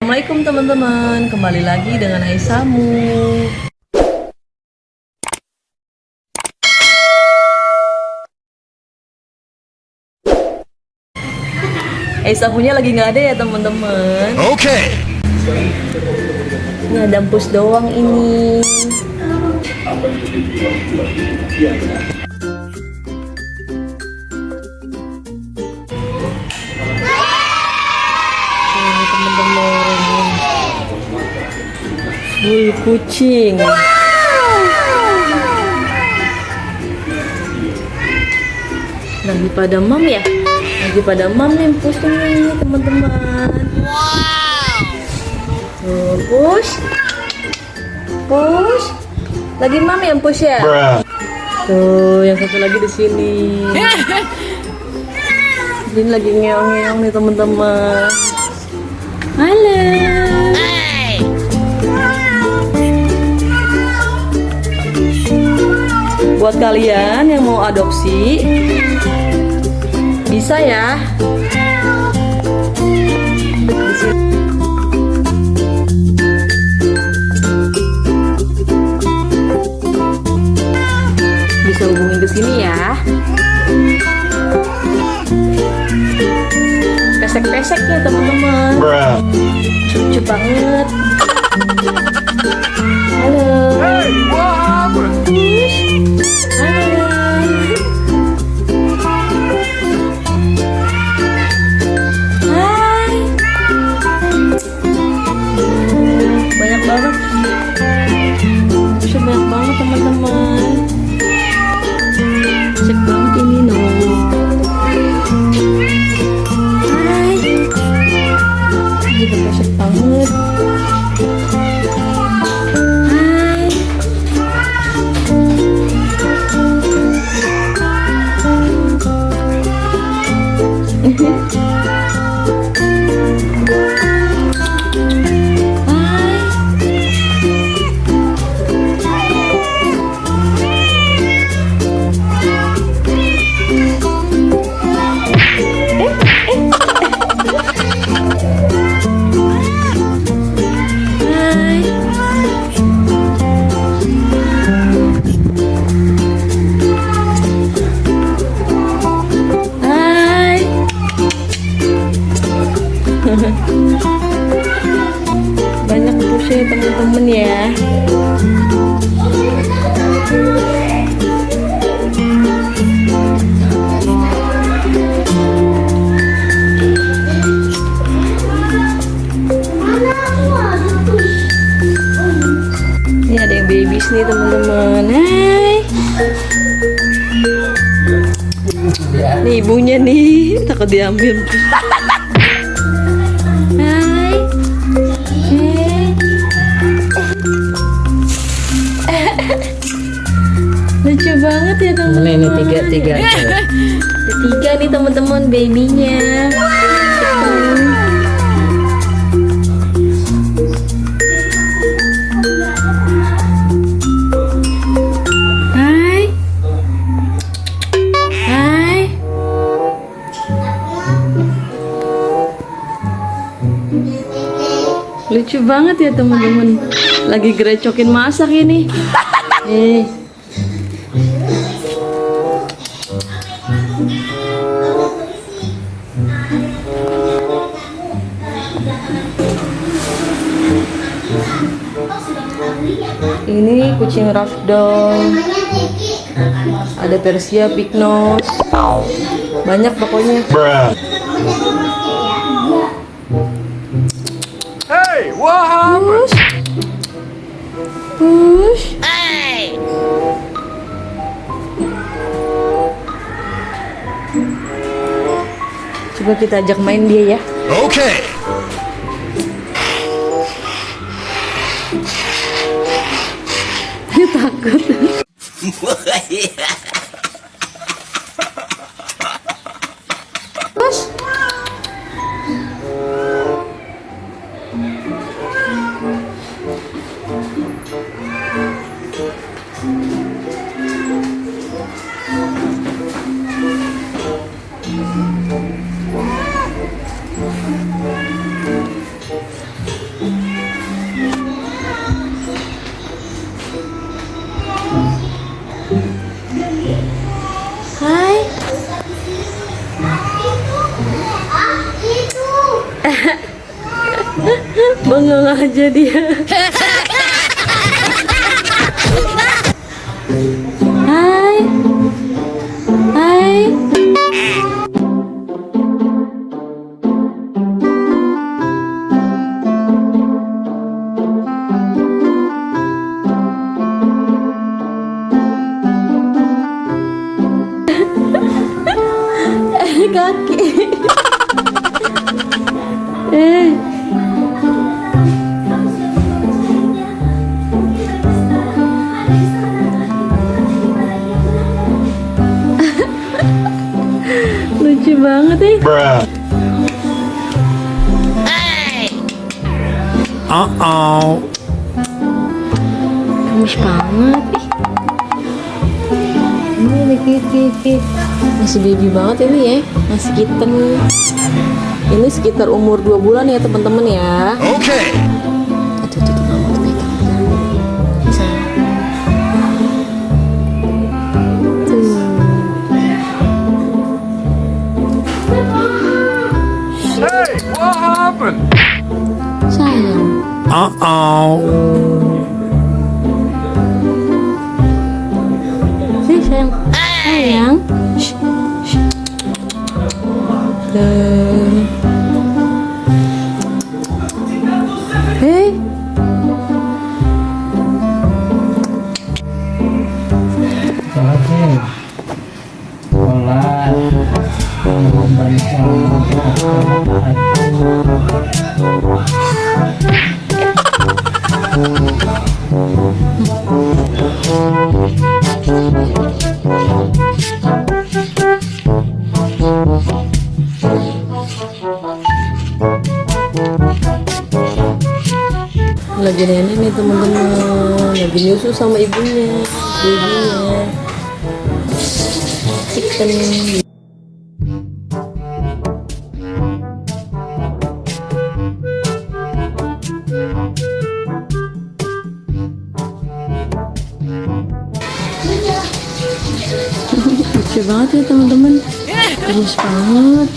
Assalamualaikum teman-teman, kembali lagi dengan Aisamu. Aisamunya lagi nggak ada ya teman-teman. Oke. Ini ada empus doang ini. Teman-teman, full kucing. Lagi pada mam ya? Lagi pada mam nih empusnya nih teman-teman. Tuh, push. Lagi mam ya empus ya? Tuh, yang satu lagi di sini. Ini lagi ngeong-ngeong nih teman-teman. Halo. Buat kalian yang mau adopsi, bisa ya. Bisa hubungin ke sini ya. Pesek-pesek ya teman-teman. Lucu banget. Halo. Halo. Hai. Banyak banget. Banyak banget teman-teman. Pesek banget ini loh. Juga pesek banget. Hai. Banyak pusnya teman-teman ya. Ini ada yang babies nih teman-teman. Hai. Nih ibunya nih, takut diambil. Lucu banget ya teman-teman. Ini tiga. Tiga nih teman-teman babynya. Hai. Hai. Lucu banget ya teman-teman. Lagi gerecokin masak ini. Ini kucing ragdoll, ada Persia, Big Nose, banyak pokoknya. Hey, what happened? Push. Coba kita ajak main dia ya. Oke. Dia takut. Push. Hai. Bengong aja dia. Hai. Hai. Kaki. Lucu banget nih. Bruh. Uh-oh. Gemes banget. Ini kiki. Masih baby banget ini ya. Masih kitten. Ini sekitar umur 2 bulan ya teman-teman ya. Okay. Tuh, mama tuh pegang. Bisa. Tuh. Hey, what happened? Sayang. Uh-oh. Sih sayang. Sayang. Shh. Hey. Lagi nenek nih teman-teman, lagi nyusu sama ibunya, chicken. Lucu banget ya teman-teman, gemes banget.